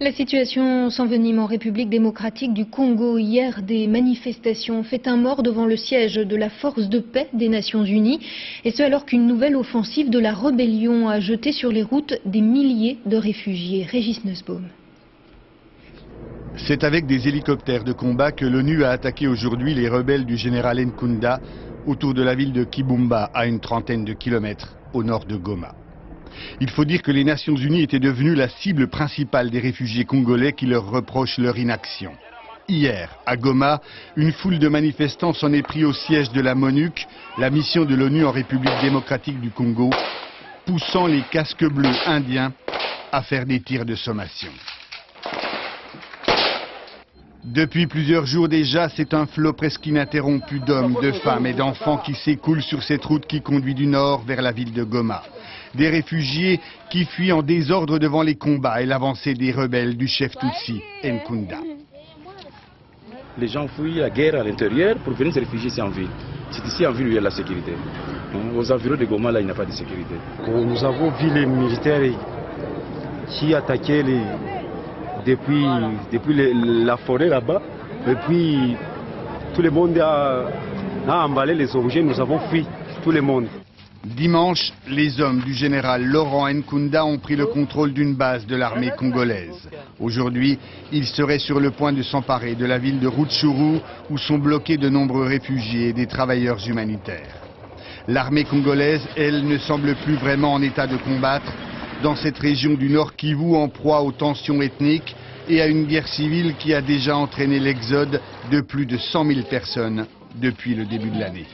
La situation s'envenime en République démocratique du Congo. Hier, des manifestations ont fait un mort devant le siège de la force de paix des Nations Unies. Et ce alors qu'une nouvelle offensive de la rébellion a jeté sur les routes des milliers de réfugiés. Régis Nussbaum. C'est avec des hélicoptères de combat que l'ONU a attaqué aujourd'hui les rebelles du général Nkunda autour de la ville de Kibumba, à une trentaine de kilomètres au nord de Goma. Il faut dire que les Nations Unies étaient devenues la cible principale des réfugiés congolais qui leur reprochent leur inaction. Hier, à Goma, une foule de manifestants s'en est pris au siège de la MONUC, la mission de l'ONU en République démocratique du Congo, poussant les casques bleus indiens à faire des tirs de sommation. Depuis plusieurs jours déjà, c'est un flot presque ininterrompu d'hommes, de femmes et d'enfants qui s'écoulent sur cette route qui conduit du nord vers la ville de Goma. Des réfugiés qui fuient en désordre devant les combats et l'avancée des rebelles du chef Tutsi, Nkunda. Les gens fuient la guerre à l'intérieur pour venir se réfugier ici en ville. C'est ici en ville où il y a la sécurité. Aux environs de Goma, là, il n'y a pas de sécurité. Nous avons vu les militaires qui attaquaient depuis la forêt là-bas. Et puis tout le monde a emballé les objets, nous avons fui, tout le monde. Dimanche, les hommes du général Laurent Nkunda ont pris le contrôle d'une base de l'armée congolaise. Aujourd'hui, ils seraient sur le point de s'emparer de la ville de Rutshuru où sont bloqués de nombreux réfugiés et des travailleurs humanitaires. L'armée congolaise, elle, ne semble plus vraiment en état de combattre dans cette région du Nord Kivu en proie aux tensions ethniques et à une guerre civile qui a déjà entraîné l'exode de plus de 100 000 personnes depuis le début de l'année.